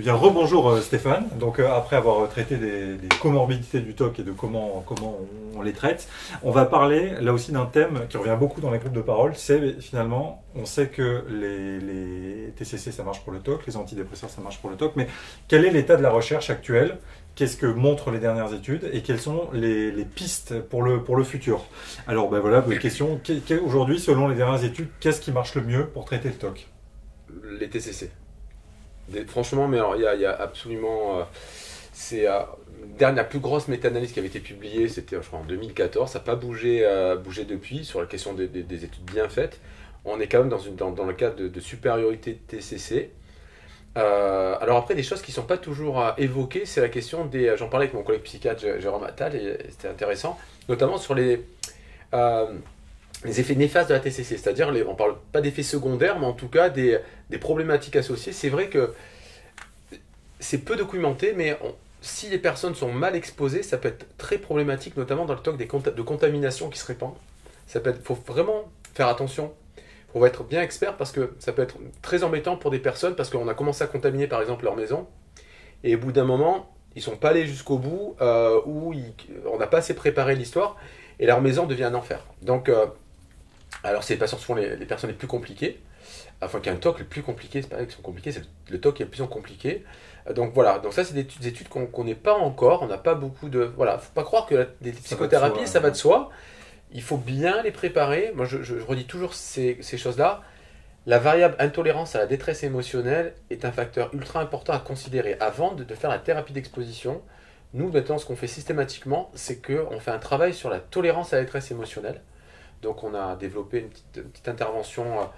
Eh bien, rebonjour Stéphane. Donc, après avoir traité des comorbidités du TOC et de comment on les traite, on va parler là aussi d'un thème qui revient beaucoup dans les groupes de parole. C'est finalement, on sait que les TCC ça marche pour le TOC, les antidépresseurs ça marche pour le TOC, mais quel est l'état de la recherche actuelle? Qu'est-ce que montrent les dernières études et quelles sont les pistes pour le futur? Alors, ben voilà, bonne question. Aujourd'hui, selon les dernières études, qu'est-ce qui marche le mieux pour traiter le TOC? Les TCC. Franchement, mais alors, il y a absolument. C'est la plus grosse méta-analyse qui avait été publiée, c'était je crois en 2014. Ça n'a pas bougé depuis sur la question des études bien faites. On est quand même dans le cadre de supériorité de TCC. Alors après, des choses qui ne sont pas toujours évoquées, c'est la question des... J'en parlais avec mon collègue psychiatre Jérôme Attal, et c'était intéressant, notamment sur les effets néfastes de la TCC, c'est-à-dire, on ne parle pas d'effets secondaires, mais en tout cas des problématiques associées. C'est vrai que c'est peu documenté, mais si les personnes sont mal exposées, ça peut être très problématique, notamment dans le TOC de contamination qui se répand. Il faut vraiment faire attention. Il faut être bien expert parce que ça peut être très embêtant pour des personnes parce qu'on a commencé à contaminer par exemple leur maison et au bout d'un moment, ils ne sont pas allés jusqu'au bout ou on n'a pas assez préparé l'histoire et leur maison devient un enfer. Donc, alors c'est les patients souvent les personnes les plus compliquées. Enfin, qu'il y a un TOC le plus compliqué, c'est pas vrai qu'ils sont compliqués, c'est le TOC qui est le plus compliqué. Donc voilà, donc ça c'est des études qu'on n'est pas encore, on n'a pas beaucoup de... Voilà, faut pas croire que des psychothérapies, ça va de soi. Il faut bien les préparer. Moi, je redis toujours ces choses-là. La variable intolérance à la détresse émotionnelle est un facteur ultra important à considérer. Avant de faire la thérapie d'exposition, nous, maintenant, ce qu'on fait systématiquement, c'est qu'on fait un travail sur la tolérance à la détresse émotionnelle. Donc, on a développé une petite intervention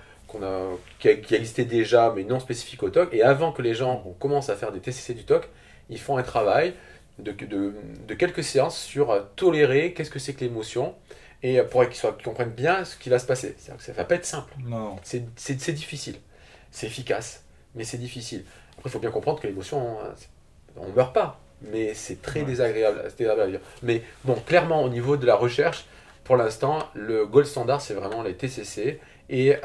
qui existait déjà, mais non spécifique au TOC. Et avant que les gens commencent à faire des TCC du TOC, ils font un travail de quelques séances sur tolérer qu'est-ce que c'est que l'émotion. Et pour qu'ils comprennent bien ce qui va se passer. Ça ne va pas être simple. Non. C'est difficile. C'est efficace, mais c'est difficile. Après, il faut bien comprendre que l'émotion, on ne meurt pas. Mais c'est très désagréable à dire. Mais bon, clairement, au niveau de la recherche, pour l'instant, le gold standard, c'est vraiment les TCC et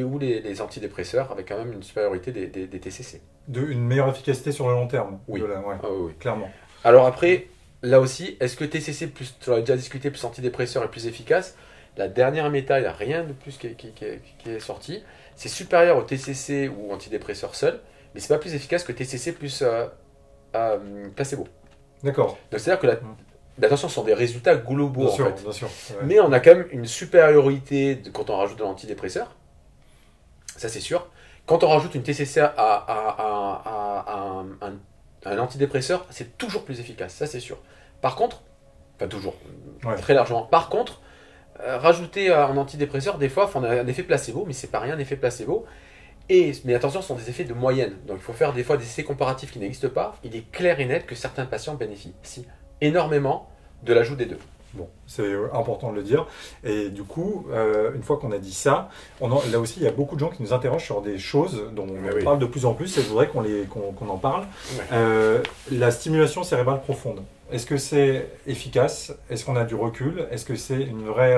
ou les antidépresseurs, avec quand même une supériorité des TCC. Une meilleure efficacité sur le long terme. Oui. Oui. Clairement. Alors après... Là aussi, est-ce que TCC, tu l'as déjà discuté, plus antidépresseur est plus efficace? La dernière méta, il n'y a rien de plus qui est sorti. C'est supérieur au TCC ou antidépresseur seul, mais c'est pas plus efficace que TCC plus placebo. D'accord. Donc c'est-à-dire que attention, ce sont des résultats globaux bien en sûr, fait. Bien sûr. Ouais. Mais on a quand même une supériorité quand on rajoute de l'antidépresseur. Ça c'est sûr. Quand on rajoute une TCC à un antidépresseur, c'est toujours plus efficace, ça c'est sûr. Par contre, enfin toujours, très largement. Par contre, rajouter un antidépresseur, des fois, on a un effet placebo, mais c'est pas rien un effet placebo. Mais attention, ce sont des effets de moyenne. Donc il faut faire des fois des essais comparatifs qui n'existent pas. Il est clair et net que certains patients bénéficient énormément de l'ajout des deux. Bon, c'est important de le dire. Et du coup, une fois qu'on a dit ça, là aussi, il y a beaucoup de gens qui nous interrogent sur des choses dont on parle de plus en plus et je voudrais qu'on en parle. Ouais. La stimulation cérébrale profonde. Est-ce que c'est efficace? Est-ce qu'on a du recul? Est-ce que c'est une vraie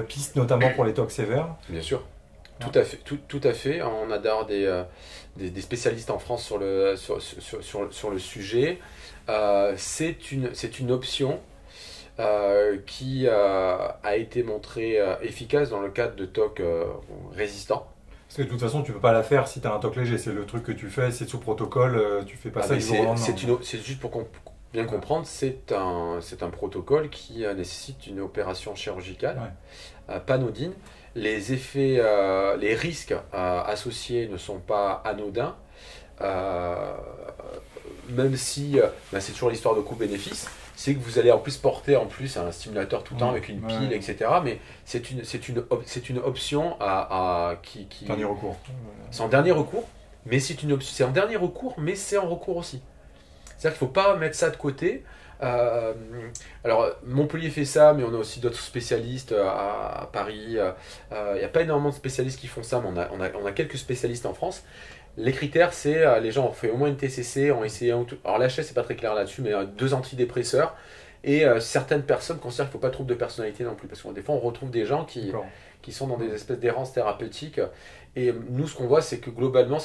piste, notamment pour les TOC sévères? Bien sûr. Tout à fait. On a d'ailleurs des spécialistes en France sur le sujet. C'est une option qui a été montrée efficace dans le cadre de TOC résistants. Parce que de toute façon, tu ne peux pas la faire si tu as un TOC léger. C'est le truc que tu fais, c'est sous protocole, tu fais pas ça du jour au lendemain. C'est juste pour bien comprendre, c'est un protocole qui nécessite une opération chirurgicale, panodine. Les effets, les risques associés ne sont pas anodins, même si c'est toujours l'histoire de coût-bénéfice. C'est que vous allez en plus porter un stimulateur tout le temps avec une pile, etc. Mais c'est une option qui dernier recours. C'est en dernier recours, mais c'est en dernier recours, mais c'est en recours aussi. C'est-à-dire qu'il ne faut pas mettre ça de côté. Alors, Montpellier fait ça, mais on a aussi d'autres spécialistes à Paris. Il n'y a pas énormément de spécialistes qui font ça, mais on a quelques spécialistes en France. Les critères, c'est les gens ont fait au moins une TCC, ont essayé alors l'HS c'est pas très clair là-dessus, mais 2 antidépresseurs. Et certaines personnes considèrent qu'il ne faut pas de trouble de personnalité non plus, parce que des fois on retrouve des gens qui sont dans des espèces d'errance thérapeutique. Et nous, ce qu'on voit, c'est que globalement,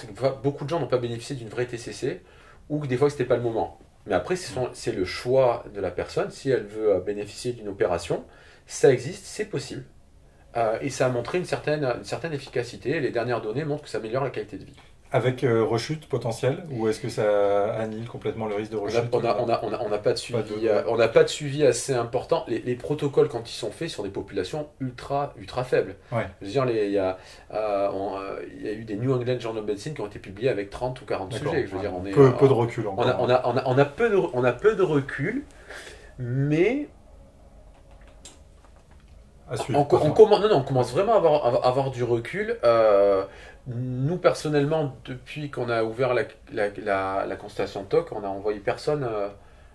beaucoup de gens n'ont pas bénéficié d'une vraie TCC. ou que des fois, ce n'était pas le moment. Mais après, c'est le choix de la personne. Si elle veut bénéficier d'une opération, ça existe, c'est possible. Et ça a montré une certaine efficacité. Les dernières données montrent que ça améliore la qualité de vie. Avec rechute potentielle, ou est-ce que ça annule complètement le risque de rechute? On n'a pas de suivi, on n'a pas de suivi assez important. Les protocoles, quand ils sont faits, sont des populations ultra faibles. Ouais. Je veux dire, il y a eu des New England Journal of Medicine qui ont été publiés avec 30 ou 40 sujets. Je veux dire, peu de recul encore. On a peu de recul, mais on commence vraiment à avoir du recul. Nous, personnellement, depuis qu'on a ouvert la constellation TOC, on a envoyé personne,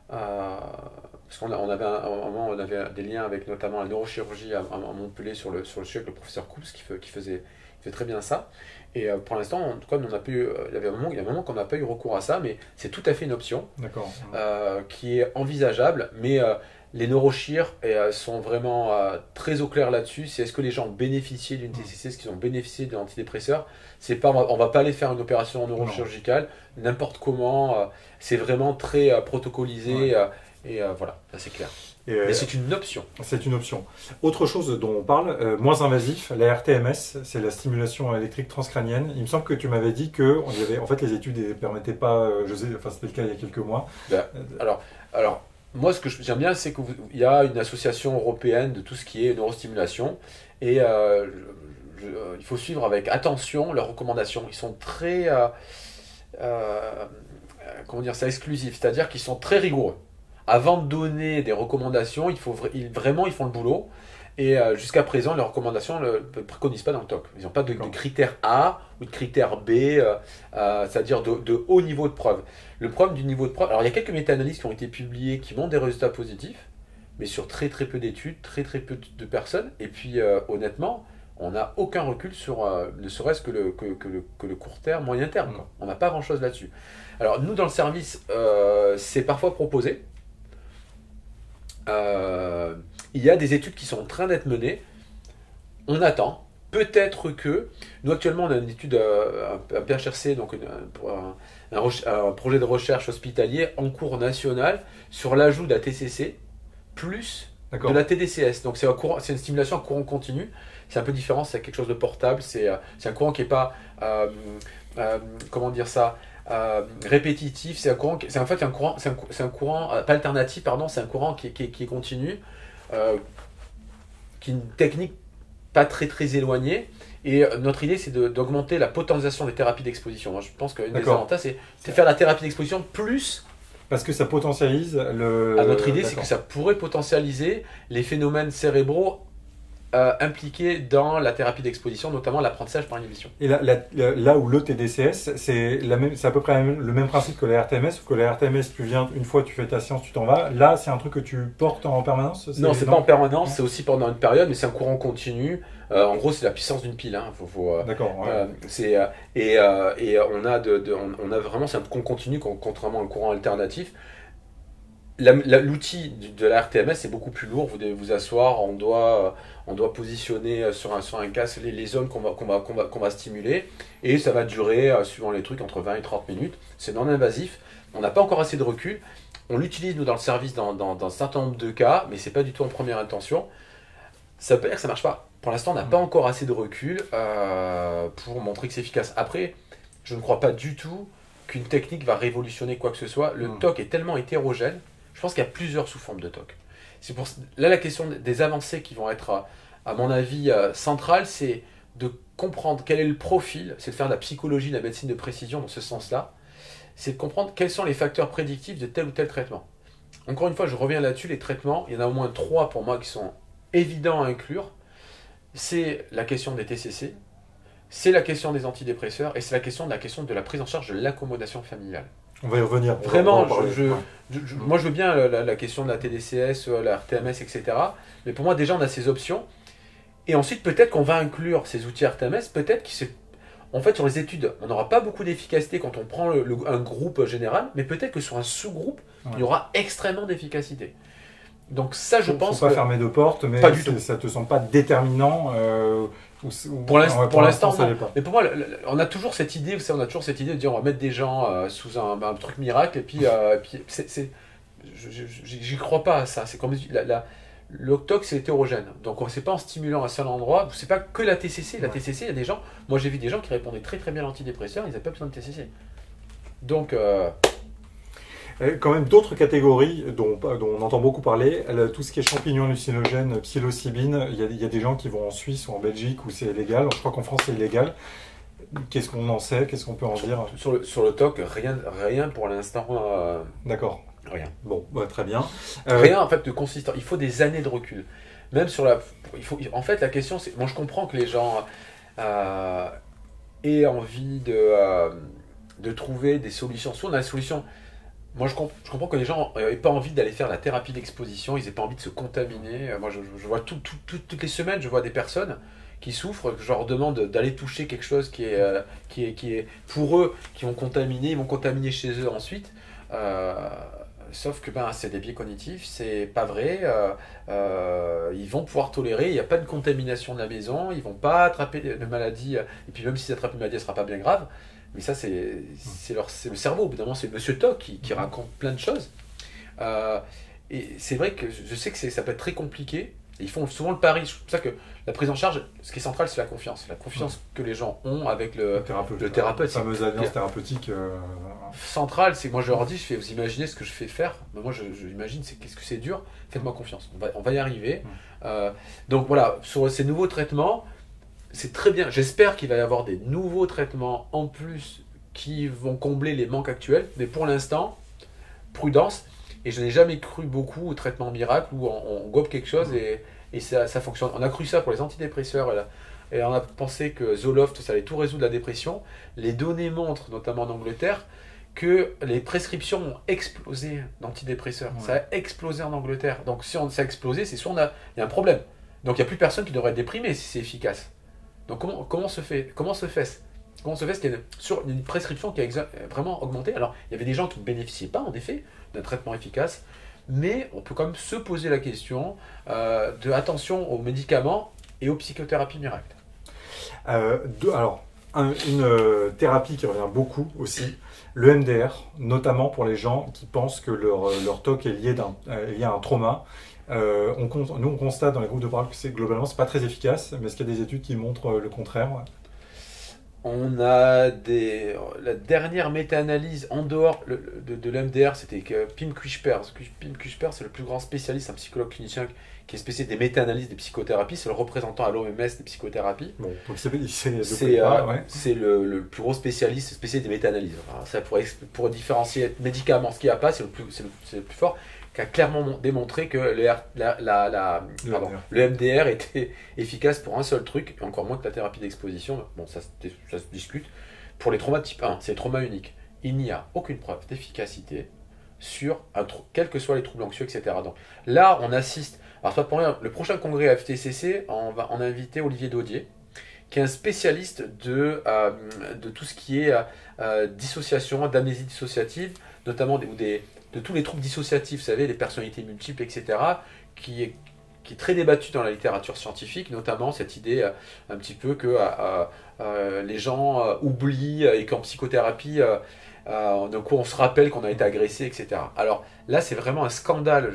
parce qu'on avait un moment, on avait des liens avec notamment la neurochirurgie à Montpellier sur le sujet avec le professeur Koups qui faisait très bien ça. Et pour l'instant, en tout cas, il y a un moment qu'on n'a pas eu recours à ça, mais c'est tout à fait une option qui est envisageable. Mais les neurochires sont vraiment très au clair là-dessus. C'est est-ce que les gens ont bénéficié d'une TCC, est-ce qu'ils ont bénéficié d'un antidépresseur. C'est pas, on va pas aller faire une opération neurochirurgicale n'importe comment. C'est vraiment très protocolisé. Et voilà, ça c'est clair. Mais c'est une option. C'est une option. Autre chose dont on parle, moins invasif, la RTMS, c'est la stimulation électrique transcrânienne. Il me semble que tu m'avais dit que en fait, les études ne permettaient pas, c'était le cas il y a quelques mois. Alors, moi, ce que j'aime bien, c'est qu'il y a une association européenne de tout ce qui est neurostimulation. Et il faut suivre avec attention leurs recommandations. Ils sont très, comment dire ça, exclusifs. C'est-à-dire qu'ils sont très rigoureux. Avant de donner des recommandations, ils font le boulot. Et jusqu'à présent, les recommandations ne préconisent pas dans le TOC. Ils n'ont pas de critères A ou de critères B, c'est-à-dire de haut niveau de preuve. Le problème du niveau de preuve, alors il y a quelques méta-analyses qui ont été publiées qui montrent des résultats positifs, mais sur très peu d'études, très peu de personnes. Et puis honnêtement, on n'a aucun recul sur ne serait-ce que le court terme, moyen terme. On n'a pas grand-chose là-dessus. Alors nous, dans le service, c'est parfois proposé. Il y a des études qui sont en train d'être menées. On attend. Peut-être que... Nous, actuellement, on a une étude, un PHRC, donc un projet de recherche hospitalier en cours national sur l'ajout de la TCC plus de la TDCS. Donc, c'est une stimulation en courant continu. C'est un peu différent, c'est quelque chose de portable. C'est un courant qui n'est pas... comment dire ça, répétitif, c'est un courant, c'est un courant pas alternatif, pardon, c'est un courant qui est continu, qui est une technique pas très éloignée. Et notre idée, c'est d'augmenter la potentialisation des thérapies d'exposition. Moi, je pense qu'une des avantages, c'est faire la thérapie d'exposition plus. Parce que ça potentialise le. Notre idée, c'est que ça pourrait potentialiser les phénomènes cérébraux impliqués dans la thérapie d'exposition, notamment l'apprentissage par inhibition. Et là où le TDCS, c'est à peu près le même principe que la RTMS, sauf que la RTMS, tu viens une fois, tu fais ta séance, tu t'en vas. Là, c'est un truc que tu portes en permanence? Non, c'est pas en permanence, c'est aussi pendant une période, mais c'est un courant continu. En gros, c'est la puissance d'une pile. D'accord. Et on a vraiment, c'est un courant continu, contrairement à un courant alternatif. L'outil de la RTMS c'est beaucoup plus lourd. Vous devez vous asseoir, on doit positionner sur un casque les zones qu'on va stimuler, et ça va durer, suivant les trucs, entre 20 et 30 minutes. C'est non invasif. On n'a pas encore assez de recul. On l'utilise nous dans le service dans un certain nombre de cas, mais c'est pas du tout en première intention. Ça veut pas dire que ça marche pas. Pour l'instant, on n'a pas encore assez de recul pour montrer que c'est efficace. Après, je ne crois pas du tout qu'une technique va révolutionner quoi que ce soit. Le TOC est tellement hétérogène. Je pense qu'il y a plusieurs sous-formes de TOC. Là, la question des avancées qui vont être, à mon avis, centrales, c'est de comprendre quel est le profil, c'est de faire de la psychologie, de la médecine de précision dans ce sens-là, c'est de comprendre quels sont les facteurs prédictifs de tel ou tel traitement. Encore une fois, je reviens là-dessus, les traitements, il y en a au moins 3 pour moi qui sont évidents à inclure. C'est la question des TCC, c'est la question des antidépresseurs, et c'est la question de la prise en charge de l'accommodation familiale. On va y revenir. Vraiment, moi je veux bien la question de la TDCS, la RTMS, etc. Mais pour moi, déjà, on a ces options. Et ensuite, peut-être qu'on va inclure ces outils RTMS. Peut-être en fait, sur les études, on n'aura pas beaucoup d'efficacité quand on prend un groupe général. Mais peut-être que sur un sous-groupe, il y aura extrêmement d'efficacité. Donc ça, je pense faut pas fermer de porte, mais pas du tout. Ça te semble pas déterminant Pour l'instant, ça non. l'est pas. Mais pour moi, on a toujours cette idée, vous savez, on a toujours cette idée de dire on va mettre des gens sous un truc miracle et puis, j'y crois pas à ça. C'est comme le TOC, c'est hétérogène. Donc c'est pas en stimulant un seul endroit, c'est pas que la TCC. La TCC, il y a des gens, moi j'ai vu des gens qui répondaient très très bien à l'antidépresseur, ils n'avaient pas besoin de TCC. Donc quand même d'autres catégories dont on entend beaucoup parler, tout ce qui est champignons hallucinogènes, psilocybine, il y a des gens qui vont en Suisse ou en Belgique où c'est illégal. Je crois qu'en France c'est illégal. Qu'est-ce qu'on en sait? Qu'est-ce qu'on peut en dire? Sur le TOC, rien pour l'instant. D'accord. Rien. Bon, très bien. Rien en fait de consistant. Il faut des années de recul. Même sur en fait, la question c'est. Moi je comprends que les gens aient envie de trouver des solutions. Soit on a des solutions. Moi, je comprends que les gens n'aient pas envie d'aller faire la thérapie d'exposition, ils n'aient pas envie de se contaminer. Moi, je vois toutes les semaines, je vois des personnes qui souffrent, je leur demande d'aller toucher quelque chose qui est pour eux, qui vont contaminer, ils vont contaminer chez eux ensuite. Sauf que c'est des biais cognitifs, c'est pas vrai. Ils vont pouvoir tolérer, il n'y a pas de contamination de la maison, ils vont pas attraper de maladie, et puis même s'ils attrapent une maladie, elle ne sera pas bien grave. Mais ça, c'est le cerveau. Évidemment, c'est Monsieur Toc qui raconte plein de choses. Et c'est vrai que je sais que ça peut être très compliqué. Et ils font souvent le pari. C'est pour ça que la prise en charge, ce qui est central, c'est la confiance. La confiance que les gens ont avec le thérapeute. La fameuse alliance thérapeutique. Centrale, c'est que moi je leur dis, vous imaginez ce que je fais faire. Mais moi, je imagine, qu'est-ce que c'est dur. Faites-moi confiance. On va y arriver. Donc voilà, sur ces nouveaux traitements, c'est très bien. J'espère qu'il va y avoir des nouveaux traitements en plus qui vont combler les manques actuels. Mais pour l'instant, prudence. Et je n'ai jamais cru beaucoup au traitement miracle où on gobe quelque chose et ça fonctionne. On a cru ça pour les antidépresseurs et on a pensé que Zoloft, ça allait tout résoudre la dépression. Les données montrent, notamment en Angleterre, que les prescriptions ont explosé d'antidépresseurs. Ça a explosé en Angleterre. Donc si ça a explosé, c'est sûr il y a un problème. Donc il n'y a plus personne qui devrait être déprimé si c'est efficace. Donc comment se fait-ce qu'il y a une prescription qui a vraiment augmenté? Alors, il y avait des gens qui ne bénéficiaient pas, en effet, d'un traitement efficace, mais on peut quand même se poser la question de attention aux médicaments et aux psychothérapies miracles. Une thérapie qui revient beaucoup aussi, le MDR, notamment pour les gens qui pensent que leur TOC est lié à un trauma. On constate dans les groupes de parole que globalement, c'est pas très efficace, mais est-ce qu'il y a des études qui montrent le contraire? On a la dernière méta-analyse en dehors de l'MDR, c'était que Pim Kuiper. Pim Kuiper, c'est le plus grand spécialiste, un psychologue clinicien qui est spécialiste des méta-analyses des psychothérapies, c'est le représentant à l'OMS des psychothérapies. Bon, donc c'est le plus gros spécialiste des méta-analyses. Alors, ça pour différencier médicaments, ce qu'il n'y a pas, c'est le plus fort, qui a clairement démontré que le MDR était efficace pour un seul truc, et encore moins que la thérapie d'exposition. Bon, ça se discute. Pour les traumas type 1, c'est les traumas uniques. Il n'y a aucune preuve d'efficacité sur quels que soient les troubles anxieux, etc. Donc là, on assiste. Alors, pas pour rien, le prochain congrès à FTCC, on a invité Olivier Daudier, qui est un spécialiste de tout ce qui est dissociation, d'amnésie dissociative, notamment de tous les troubles dissociatifs, vous savez, les personnalités multiples, etc., qui est très débattu dans la littérature scientifique, notamment cette idée un petit peu que les gens oublient et qu'en psychothérapie, d'un coup on se rappelle qu'on a été agressé, etc. Alors là, c'est vraiment un scandale,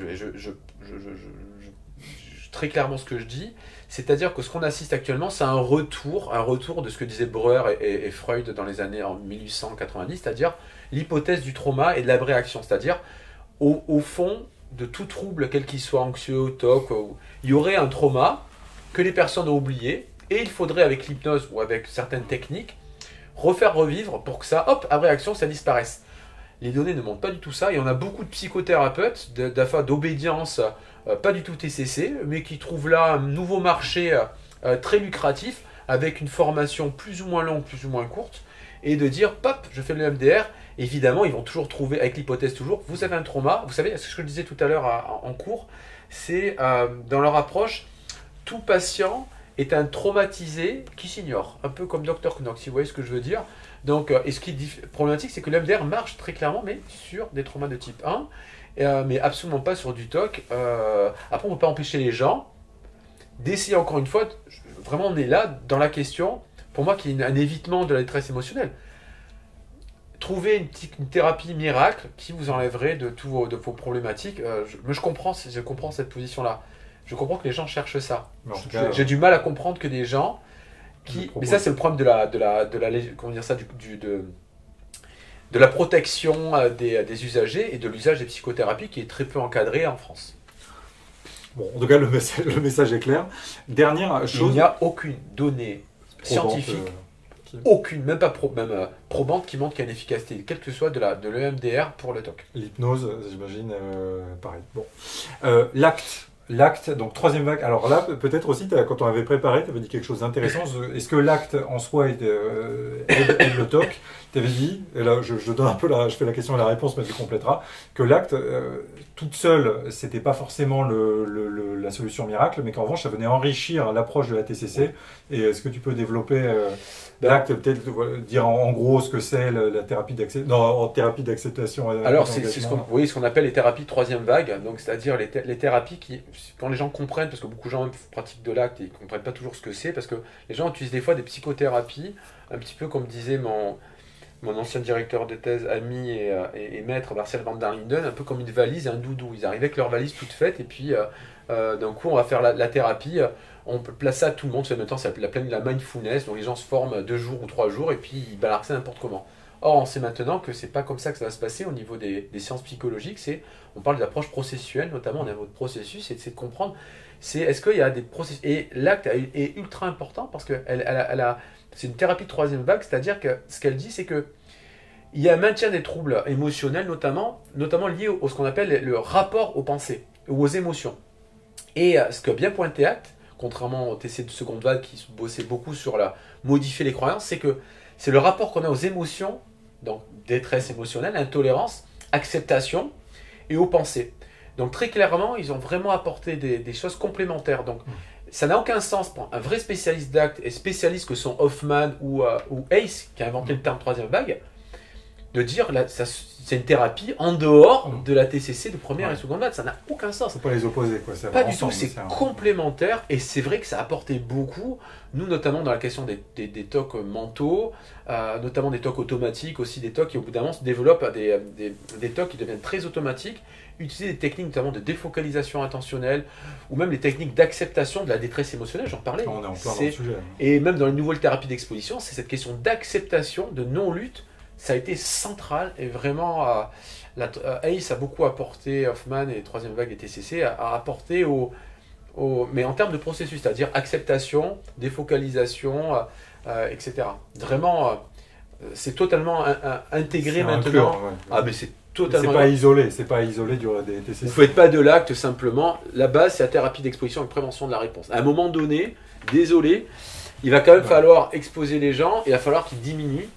très clairement ce que je dis, c'est-à-dire que ce qu'on assiste actuellement, c'est un retour de ce que disaient Breuer et Freud dans les années en 1890, c'est-à-dire l'hypothèse du trauma et de l'abréaction, c'est-à-dire au fond de tout trouble, quel qu'il soit, anxieux, TOC, il y aurait un trauma que les personnes ont oublié et il faudrait avec l'hypnose ou avec certaines techniques refaire revivre pour que ça, hop, abréaction, ça disparaisse. Les données ne montrent pas du tout ça et on a beaucoup de psychothérapeutes d'obédience, pas du tout TCC, mais qui trouvent là un nouveau marché très lucratif avec une formation plus ou moins longue, plus ou moins courte, et de dire, pop, je fais le MDR. Évidemment, ils vont toujours trouver, avec l'hypothèse toujours, vous avez un trauma. Vous savez, ce que je disais tout à l'heure en cours, c'est dans leur approche, tout patient est un traumatisé qui s'ignore, un peu comme Dr Knox, si vous voyez ce que je veux dire. Donc, et ce qui est problématique, c'est que le MDR marche très clairement, mais sur des traumas de type 1, mais absolument pas sur du TOC. Après, on ne peut pas empêcher les gens d'essayer encore une fois, vraiment on est là dans la question, pour moi, qui est un évitement de la détresse émotionnelle. Trouver une thérapie miracle qui vous enlèverait de vos problématiques. Je comprends cette position-là. Je comprends que les gens cherchent ça. J'ai du mal à comprendre que des gens qui... Mais ça, c'est le problème comment dire ça, de la protection des usagers et de l'usage des psychothérapies qui est très peu encadré en France. Bon, en tout cas, le message est clair. Dernière chose... Il n'y a aucune donnée scientifique, aucune, même pas probante, qui montre qu'il y a une efficacité, quelle que soit de l'EMDR pour le TOC. L'hypnose, j'imagine, pareil. Bon. L'acte, donc troisième vague. Alors là, peut-être aussi, quand on avait préparé, tu avais dit quelque chose d'intéressant. Est-ce que l'acte en soi aide le TOC? Tu avais dit, et là je donne un peu je fais la question et la réponse, mais tu compléteras, que l'acte, toute seule, c'était pas forcément la solution miracle, mais qu'en revanche, ça venait enrichir l'approche de la TCC. Et est-ce que tu peux développer l'acte, peut-être dire en gros ce que c'est la thérapie d'acceptation? Alors, c'est ce qu'on appelle les thérapies de troisième vague, donc c'est-à-dire les thérapies qui, quand les gens comprennent, parce que beaucoup de gens pratiquent de l'acte et ils ne comprennent pas toujours ce que c'est, parce que les gens utilisent des fois des psychothérapies, un petit peu comme disait mon ancien directeur de thèse, ami et maître Marcel Van der Linden, un peu comme une valise et un doudou. Ils arrivaient avec leur valise toute faite et puis d'un coup on va faire la thérapie, on place ça à tout le monde, maintenant c'est la mindfulness, donc les gens se forment 2 jours ou 3 jours et puis ils balancent n'importe comment. Or on sait maintenant que c'est pas comme ça que ça va se passer au niveau des sciences psychologiques, on parle d'approche processuelle, notamment on a votre processus, c'est de comprendre, est-ce qu'il y a des processus, et l'acte est ultra important parce que c'est une thérapie de troisième vague, c'est-à-dire que ce qu'elle dit, c'est que il y a un maintien des troubles émotionnels, notamment liés à ce qu'on appelle le rapport aux pensées ou aux émotions. Et ce que bien pointé Acte, contrairement au TC de seconde vague qui bossait beaucoup sur modifier les croyances, c'est que c'est le rapport qu'on a aux émotions, donc détresse émotionnelle, intolérance, acceptation et aux pensées. Donc très clairement, ils ont vraiment apporté des choses complémentaires. Donc ça n'a aucun sens pour un vrai spécialiste d'acte et spécialiste que sont Hoffman ou Ace, qui a inventé le terme troisième vague, de dire c'est une thérapie en dehors de la TCC de première et seconde vague. Ça n'a aucun sens. Il ne faut pas les opposer, quoi. Pas du tout, c'est complémentaire et c'est vrai que ça a apporté beaucoup. Nous, notamment dans la question des TOC mentaux, notamment des TOC automatiques, aussi des TOC qui au bout d'un moment se développent des TOC qui deviennent très automatiques. Utiliser des techniques notamment de défocalisation intentionnelle ou même les techniques d'acceptation de la détresse émotionnelle, j'en parlais. On est en plein dans le sujet. Et même dans les nouvelles thérapies d'exposition, c'est cette question d'acceptation, de non-lutte, ça a été central et vraiment Ace a beaucoup apporté, Hoffman et troisième vague et TCC a apporté mais en termes de processus, c'est-à-dire acceptation, défocalisation, etc. Vraiment, c'est totalement intégré maintenant. Inclure, ouais. Ah mais c'est totalement. C'est pas isolé des TCC. Vous ne faites pas de l'acte simplement. La base, c'est la thérapie d'exposition et prévention de la réponse. À un moment donné, désolé, il va quand même falloir exposer les gens, il va falloir qu'ils diminuent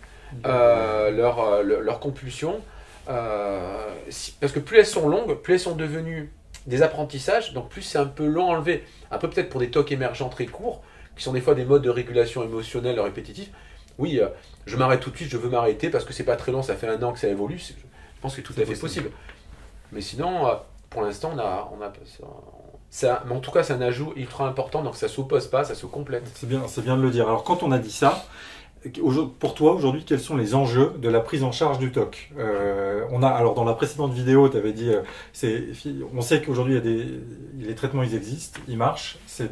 leur compulsion. Parce que plus elles sont longues, plus elles sont devenues des apprentissages, donc plus c'est un peu long à enlever. Un peu peut-être pour des TOC émergents très courts, qui sont des fois des modes de régulation émotionnelle répétitifs. Oui, je m'arrête tout de suite, je veux m'arrêter parce que c'est pas très long, ça fait 1 an que ça évolue. Je pense que c'est tout à fait possible. Mais sinon, pour l'instant, on a mais en tout cas, c'est un ajout ultra important, donc ça s'oppose pas, ça se complète. C'est bien de le dire. Alors, quand on a dit ça, pour toi, aujourd'hui, quels sont les enjeux de la prise en charge du TOC? Alors, dans la précédente vidéo, tu avais dit, on sait qu'aujourd'hui, les traitements, ils existent, ils marchent. C'est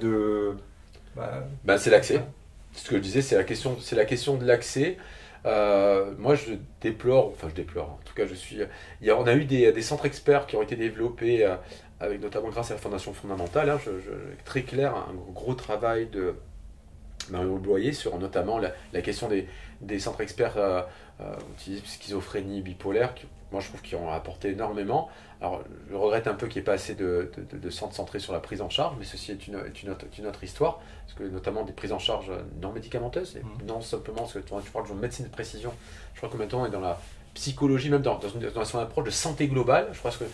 c'est l'accès. Ce que je disais, c'est la question de l'accès. Moi, je déplore, en tout cas, on a eu des centres experts qui ont été développés, avec notamment grâce à la Fondation fondamentale, très clair, un gros travail de Mario Boyer sur notamment la question des centres experts schizophrénie bipolaire, moi je trouve qu'ils ont apporté énormément. Alors je regrette un peu qu'il n'y ait pas assez de centres centrés sur la prise en charge, mais ceci est une autre histoire, parce que notamment des prises en charge non médicamenteuses, et non simplement, parce que tu parles de médecine de précision, je crois que maintenant on est dans la psychologie, même dans son approche de santé globale. Je crois que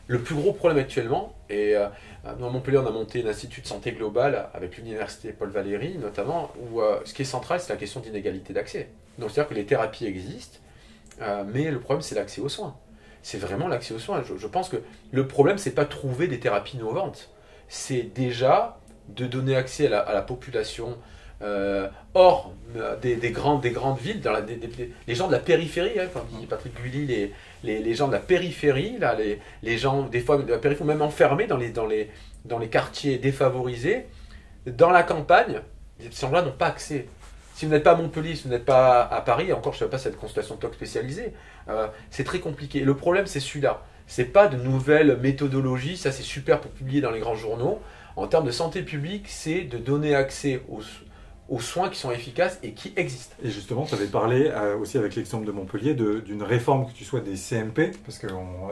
le plus gros problème actuellement, et à Montpellier on a monté l'Institut de santé globale avec l'université Paul Valéry notamment, où ce qui est central c'est la question d'inégalité d'accès. Donc c'est-à-dire que les thérapies existent, mais le problème c'est l'accès aux soins. C'est vraiment l'accès aux soins. Je pense que le problème c'est pas trouver des thérapies innovantes, c'est déjà de donner accès à la population hors des grandes villes, les gens de la périphérie, hein, comme dit Patrick Gully, les gens de la périphérie, là, les gens des fois de la périphérie, même enfermés dans les quartiers défavorisés, dans la campagne, ces gens-là n'ont pas accès. Si vous n'êtes pas à Montpellier, si vous n'êtes pas à Paris, encore je ne sais pas cette consultation de TOC spécialisée, c'est très compliqué. Le problème, c'est celui-là. C'est pas de nouvelles méthodologies, ça c'est super pour publier dans les grands journaux. En termes de santé publique, c'est de donner accès aux soins qui sont efficaces et qui existent. Et justement, tu avais parlé aussi avec l'exemple de Montpellier d'une réforme que tu souhaites des CMP.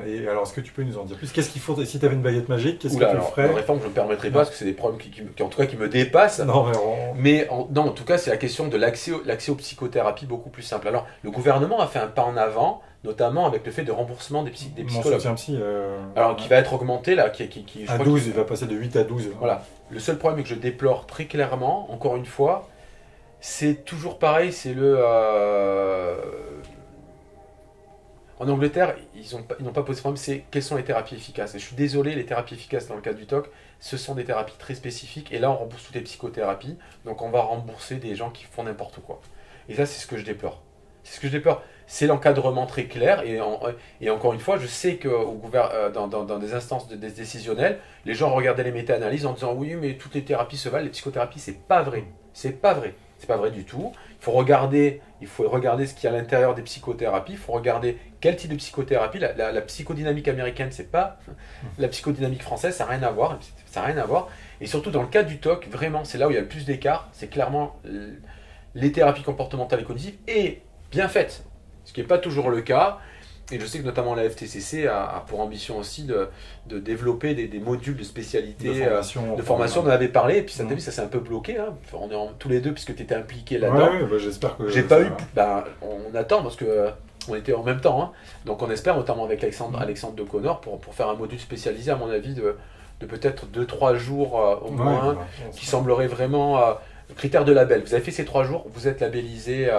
Et alors, est-ce que tu peux nous en dire plus? Qu'est-ce qu'il faut, si tu avais une baguette magique, qu'est-ce que tu ferais? Une réforme, je ne me permettrai pas, parce que c'est des problèmes qui en tout cas, qui me dépassent. Non, mais en tout cas, c'est la question de l'accès aux psychothérapes beaucoup plus simple. Alors, le gouvernement a fait un pas en avant, notamment avec le fait de remboursement des psychologues. Alors, qui va être augmenté, là, à 12, il va passer de 8 à 12. Voilà. Le seul problème que je déplore très clairement, encore une fois, c'est toujours pareil, c'est en Angleterre, ils n'ont pas posé de problème, c'est quelles sont les thérapies efficaces. Et je suis désolé, les thérapies efficaces dans le cas du TOC, ce sont des thérapies très spécifiques, et là on rembourse toutes les psychothérapies, donc on va rembourser des gens qui font n'importe quoi. Et ça, c'est ce que je déplore. C'est l'encadrement très clair, et encore une fois, je sais que dans des instances décisionnelles, les gens regardaient les méta-analyses en disant oui, mais toutes les thérapies se valent, les psychothérapies, c'est pas vrai. C'est pas vrai. C'est pas vrai du tout. Il faut regarder ce qu'il y a à l'intérieur des psychothérapies. Il faut regarder quel type de psychothérapie. La psychodynamique américaine, c'est pas la psychodynamique française, ça n'a rien à voir. Ça n'a rien à voir. Et surtout dans le cas du TOC, vraiment, c'est là où il y a le plus d'écart. C'est clairement les thérapies comportementales et cognitives et bien faites, ce qui n'est pas toujours le cas. Et je sais que notamment la FTCC a pour ambition aussi de développer des modules de spécialité, de formation. On en avait parlé, et puis ça s'est un peu bloqué. Hein. On est tous les deux, puisque tu étais impliqué là-dedans. Ouais, j'espère que... J'ai pas eu... on attend, parce que on était en même temps. Hein. Donc on espère, notamment avec Alexandre de Connor, pour faire un module spécialisé, à mon avis, de peut-être 2-3 jours au moins, qui semblerait vraiment... Critères de label. Vous avez fait ces 3 jours, vous êtes labellisé,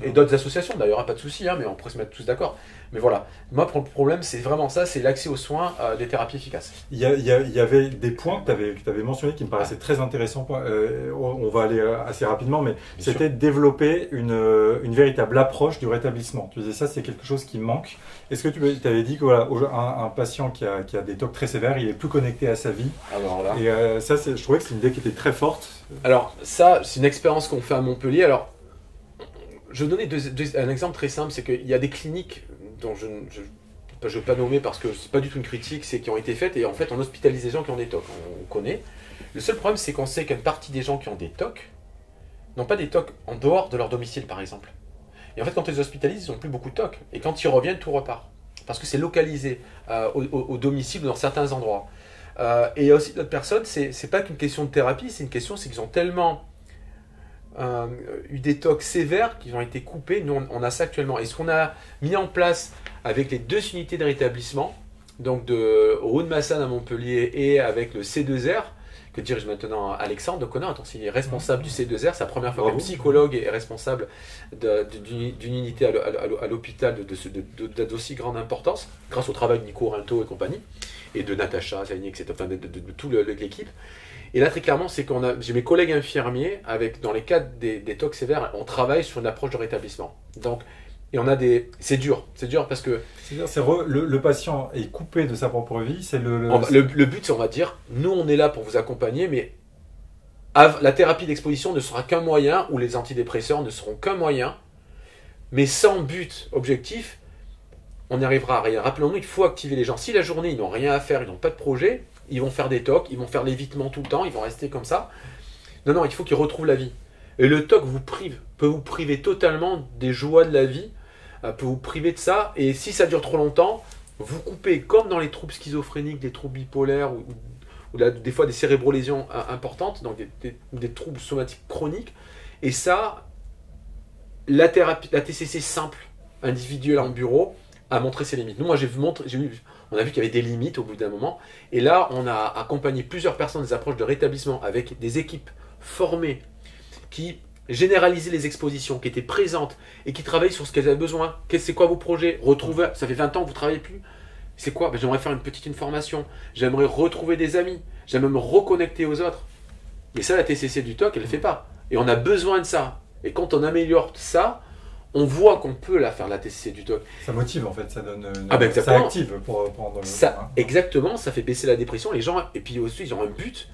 et d'autres associations d'ailleurs, pas de souci, mais on pourrait se mettre tous d'accord. Mais voilà, moi pour le problème, c'est vraiment ça, c'est l'accès aux soins des thérapies efficaces. Il y avait des points que tu avais mentionnés qui me paraissaient très intéressants. On va aller assez rapidement, mais c'était développer une véritable approche du rétablissement. Tu disais ça, c'est quelque chose qui manque. Est-ce que tu avais dit que voilà, un patient qui a des TOC très sévères, il est plus connecté à sa vie? Alors là. Et ça, je trouvais que c'est une idée qui était très forte. Alors ça, c'est une expérience qu'on fait à Montpellier. Alors, je vais donner un exemple très simple, c'est qu'il y a des cliniques dont je ne veux pas nommer parce que c'est pas du tout une critique, c'est qui ont été faites, et en fait on hospitalise des gens qui ont des TOC, on connaît. Le seul problème, c'est qu'on sait qu'une partie des gens qui ont des TOC n'ont pas des TOC en dehors de leur domicile, par exemple. Et en fait, quand ils les hospitalisent, ils n'ont plus beaucoup de TOC, et quand ils reviennent, tout repart. Parce que c'est localisé au domicile dans certains endroits. Et il y a aussi d'autres personnes, c'est pas qu'une question de thérapie, c'est qu'ils ont tellement eu des TOC sévères qui ont été coupés. Nous, on a ça actuellement. Et ce qu'on a mis en place avec les 2 unités de rétablissement, donc au Haut-de-Massane à Montpellier et avec le C2R, que dirige maintenant Alexandre de Connor, il est responsable du C2R, c'est la première fois qu'un psychologue est responsable d'une unité à l'hôpital d'aussi grande importance, grâce au travail de Nico Rinto et compagnie, et de Natacha Zaini, etc., enfin, de toute l'équipe. Et là, très clairement, c'est j'ai mes collègues infirmiers, dans les cas des TOC sévères, on travaille sur une approche de rétablissement. Donc, et c'est dur parce que... Le patient est coupé de sa propre vie, c'est le but, c'est, on va dire, nous on est là pour vous accompagner, mais la thérapie d'exposition ne sera qu'un moyen, ou les antidépresseurs ne seront qu'un moyen, mais sans but objectif, on n'y arrivera à rien. Rappelons-nous, il faut activer les gens. Si la journée, ils n'ont rien à faire, ils n'ont pas de projet, ils vont faire des TOC, ils vont faire l'évitement tout le temps, ils vont rester comme ça. Non, il faut qu'ils retrouvent la vie. Et le TOC peut vous priver totalement des joies de la vie, peut vous priver de ça, et si ça dure trop longtemps, vous coupez, comme dans les troubles schizophréniques, des troubles bipolaires, ou des fois des cérébrolésions importantes, donc des troubles somatiques chroniques, et ça, la TCC simple, individuelle en bureau, a montré ses limites. Nous, moi, on a vu qu'il y avait des limites au bout d'un moment, et là, on a accompagné plusieurs personnes des approches de rétablissement avec des équipes formées qui généraliser les expositions, qui étaient présentes et qui travaillaient sur ce qu'elles avaient besoin. C'est quoi vos projets? Retrouver, ça fait 20 ans que vous ne travaillez plus. C'est quoi? J'aimerais faire une petite formation. J'aimerais retrouver des amis. J'aimerais me reconnecter aux autres. Mais ça, la TCC du TOC, elle ne le fait pas. Et on a besoin de ça. Et quand on améliore ça, on voit qu'on peut la faire, la TCC du TOC. Ça motive en fait, ça donne ça active pour prendre ça, exactement, ça fait baisser la dépression. Les gens, et puis aussi, ils ont un but.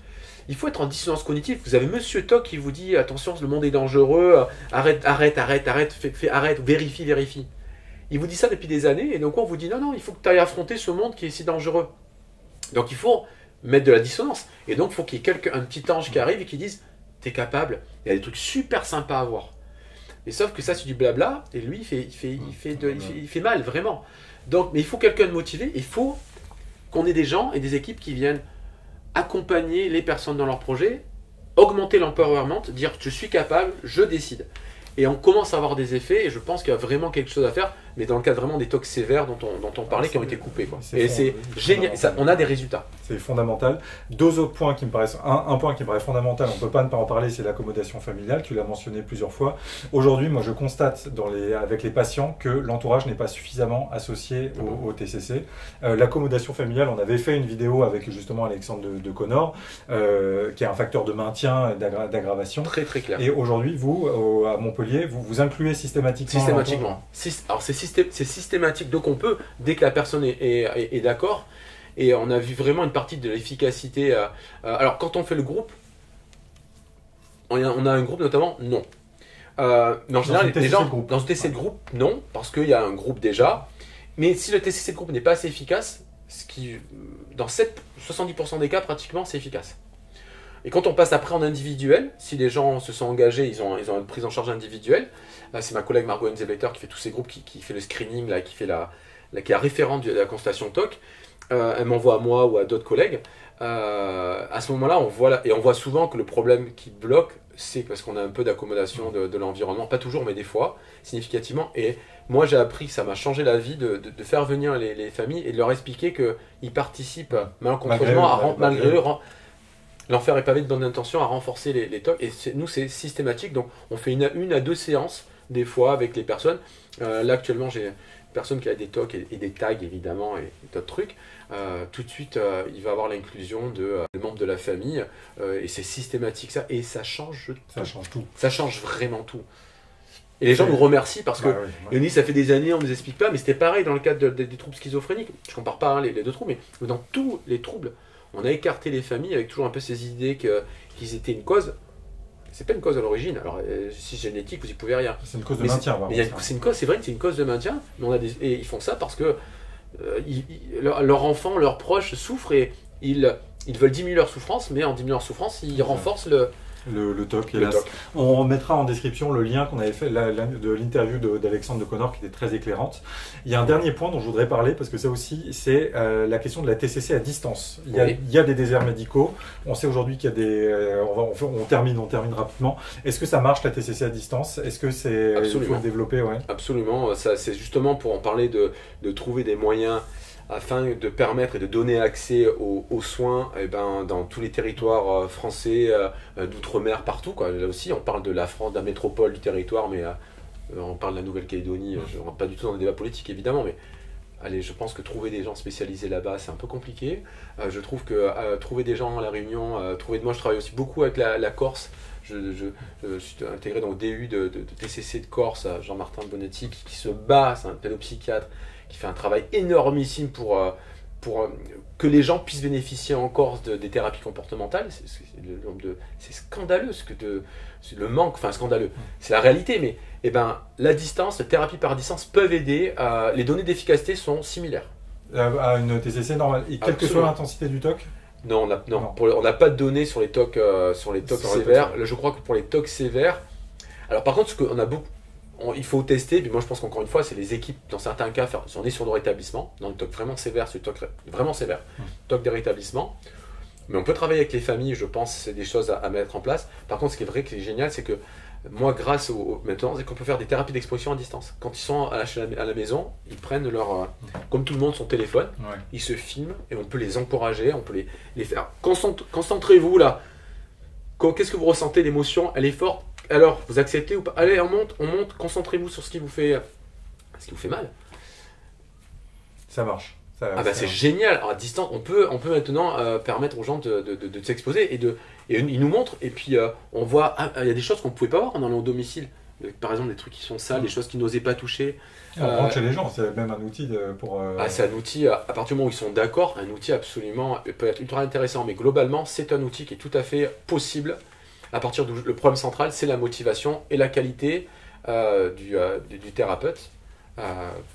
Il faut être en dissonance cognitive. Vous avez Monsieur TOC qui vous dit attention, le monde est dangereux, arrête, vérifie. Il vous dit ça depuis des années, et donc on vous dit non, il faut que tu ailles affronter ce monde qui est si dangereux. Donc il faut mettre de la dissonance. Et donc il faut qu'il y ait un petit ange qui arrive et qui dise t'es capable, il y a des trucs super sympas à voir. Et sauf que ça c'est du blabla, et lui il fait mal, vraiment. Donc, mais il faut quelqu'un de motivé, il faut qu'on ait des gens et des équipes qui viennent accompagner les personnes dans leur projet, augmenter l'empowerment, dire je suis capable, je décide. Et on commence à avoir des effets, et je pense qu'il y a vraiment quelque chose à faire, mais dans le cadre vraiment des TOC sévères dont on parlait, qui ont été coupés. Quoi. Et c'est génial, on a des résultats. C'est fondamental. Deux autres points qui me paraissent, un point qui me paraît fondamental, on ne peut pas ne pas en parler, c'est l'accommodation familiale, tu l'as mentionné plusieurs fois. Aujourd'hui, moi je constate avec les patients que l'entourage n'est pas suffisamment associé au TCC. L'accommodation familiale, on avait fait une vidéo avec justement Alexandre de Connor, qui est un facteur de maintien et d'aggravation. Très très clair. Et aujourd'hui, vous, à Montpellier, vous incluez systématiquement. Alors c'est systématique, donc on peut, dès que la personne est d'accord, et on a vu vraiment une partie de l'efficacité. Alors quand on fait le groupe, on a un groupe notamment, non. Mais en général, les gens, dans le TCC de groupe, non, parce qu'il y a un groupe déjà. Mais si le TCC de groupe n'est pas assez efficace, dans 70% des cas, pratiquement, c'est efficace. Et quand on passe après en individuel, si les gens se sont engagés, ils ont une prise en charge individuelle. Là, c'est ma collègue Margot Enzebletter qui fait tous ces groupes, qui fait le screening, là, qui est la référente de la constellation TOC. Elle m'envoie à moi ou à d'autres collègues. À ce moment-là, on voit souvent que le problème qui bloque, c'est parce qu'on a un peu d'accommodation de l'environnement. Pas toujours, mais des fois, significativement. Et moi, j'ai appris que ça m'a changé la vie de faire venir les familles et de leur expliquer qu'ils participent malencontreusement, malgré eux. L'enfer est pavé de bonnes intentions à renforcer les TOC. Et nous, c'est systématique. Donc, on fait une à deux séances, des fois, avec les personnes. Là, actuellement, j'ai une personne qui a des TOC et des tags, évidemment, et d'autres trucs. Tout de suite, il va avoir l'inclusion des membres de la famille. Et c'est systématique, ça. Et ça change tout. Ça change tout. Ça change vraiment tout. Et les gens nous remercient parce que, Léonie, ça fait des années, on ne nous explique pas, mais c'était pareil dans le cadre des troubles schizophréniques. Je ne compare pas les deux troubles, mais dans tous les troubles, on a écarté les familles avec toujours un peu ces idées qu'ils étaient une cause. C'est pas une cause à l'origine. Alors, si c'est génétique, vous y pouvez rien. C'est une cause de maintien. C'est vrai que c'est une cause de maintien, mais et ils font ça parce que leurs enfants, leurs proches souffrent et ils veulent diminuer leur souffrance, mais en diminuant leur souffrance, ils renforcent le TOC, hélas. On mettra en description le lien qu'on avait fait de l'interview d'Alexandre de Connor qui était très éclairante. Il y a un dernier point dont je voudrais parler parce que ça aussi, c'est la question de la TCC à distance. Il y a des déserts médicaux. On sait aujourd'hui qu'il y a des... on termine rapidement. Est-ce que ça marche la TCC à distance? Est-ce que c'est... Absolument. Il faut le développer, Absolument. C'est justement pour en parler de trouver des moyens afin de permettre et de donner accès aux soins dans tous les territoires français, d'outre-mer, partout. Quoi. Là aussi, on parle de la France, de la métropole, du territoire, mais on parle de la Nouvelle-Calédonie. Je ne rentre pas du tout dans le débat politique, évidemment, mais allez, je pense que trouver des gens spécialisés là-bas, c'est un peu compliqué. Je trouve que trouver des gens à La Réunion, moi je travaille aussi beaucoup avec la Corse. Je suis intégré dans le DU de TCC de Corse, Jean-Martin Bonetti, qui se bat, c'est un pédopsychiatre, qui fait un travail énormissime pour que les gens puissent bénéficier en Corse des thérapies comportementales. C'est scandaleux, le manque, enfin scandaleux, c'est la réalité, mais la distance, la thérapie par distance peuvent aider, les données d'efficacité sont similaires. À une TCC normale, et quelle que soit l'intensité du TOC? Non, on n'a pas de données sur les TOC sévères. Je crois que pour les TOC sévères, alors par contre, il faut tester, puis moi je pense qu'encore une fois, c'est les équipes, dans certains cas, si on est sur le rétablissement, dans le TOC vraiment sévère, c'est le TOC vraiment sévère, TOC des rétablissements, mais on peut travailler avec les familles, je pense, c'est des choses à mettre en place. Par contre, ce qui est vrai, qui est génial, c'est que moi, grâce maintenant, c'est qu'on peut faire des thérapies d'exposition à distance. Quand ils sont à la maison, ils prennent comme tout le monde, son téléphone, ils se filment, et on peut les encourager, on peut les faire. Concentrez-vous là, qu'est-ce que vous ressentez, l'émotion, elle est forte. Alors, vous acceptez ou pas? Allez, on monte, concentrez-vous sur ce qui vous fait mal. Ça marche. C'est génial. Alors, à distance, on peut maintenant permettre aux gens de s'exposer et ils nous montrent. Et puis on voit, il y a des choses qu'on ne pouvait pas voir en allant au domicile. Par exemple, des trucs qui sont sales, des choses qu'ils n'osaient pas toucher. On rentre chez les gens, c'est même un outil pour. C'est un outil, à partir du moment où ils sont d'accord, un outil absolument peut être ultra intéressant. Mais globalement, c'est un outil qui est tout à fait possible. À partir d'où le problème central, c'est la motivation et la qualité du thérapeute.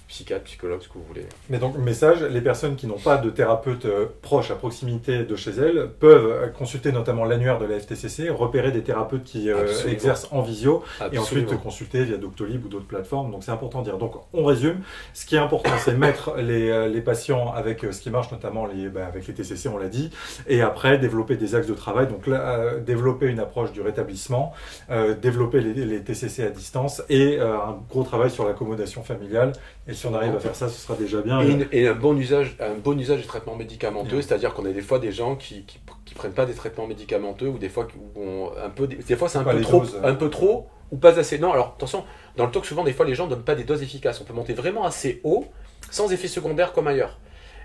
Psychiatre, psychologue, ce que vous voulez. Mais donc, message, les personnes qui n'ont pas de thérapeute proche à proximité de chez elles peuvent consulter notamment l'annuaire de la FTCC, repérer des thérapeutes qui exercent en visio et ensuite consulter via Doctolib ou d'autres plateformes. Donc c'est important de dire. Donc on résume, ce qui est important c'est mettre les patients avec ce qui marche, notamment avec les TCC, on l'a dit, et après développer des axes de travail. Donc là, développer une approche du rétablissement, développer les TCC à distance et un gros travail sur l'accommodation familiale. Et si on arrive à faire ça, ce sera déjà bien. Et un bon usage du traitement médicamenteux, c'est-à-dire qu'on a des fois des gens qui prennent pas des traitements médicamenteux ou des fois des fois c'est un peu trop ou pas assez. Non, alors attention, dans le talk souvent des fois les gens donnent pas des doses efficaces. On peut monter vraiment assez haut sans effet secondaire comme ailleurs.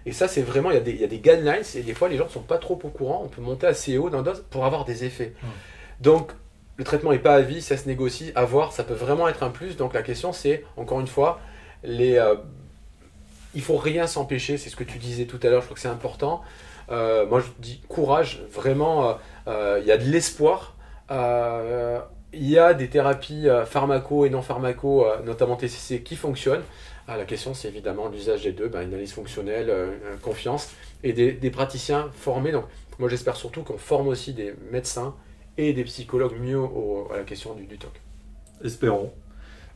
Et ça c'est vraiment il y a des guidelines et des fois les gens sont pas trop au courant. On peut monter assez haut dans la dose pour avoir des effets. Donc le traitement n'est pas à vie, ça se négocie, à voir, ça peut vraiment être un plus. Donc la question c'est encore une fois il faut rien s'empêcher, c'est ce que tu disais tout à l'heure, je crois que c'est important. Moi je dis courage, vraiment, il y a de l'espoir. Il y a des thérapies pharmaco et non pharmaco, notamment TCC, qui fonctionnent. La question c'est évidemment l'usage des deux, une analyse fonctionnelle, confiance, et des praticiens formés. Donc moi j'espère surtout qu'on forme aussi des médecins et des psychologues mieux à la question du TOC. Espérons.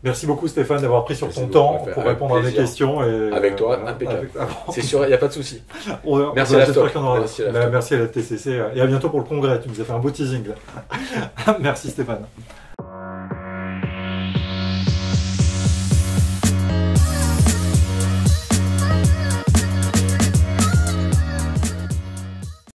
Merci beaucoup Stéphane d'avoir pris sur ton temps pour répondre à des questions. Avec toi, impeccable. C'est sûr, il n'y a pas de souci. Merci à la TCC et à bientôt pour le congrès. Tu nous as fait un beau teasing là. Merci Stéphane.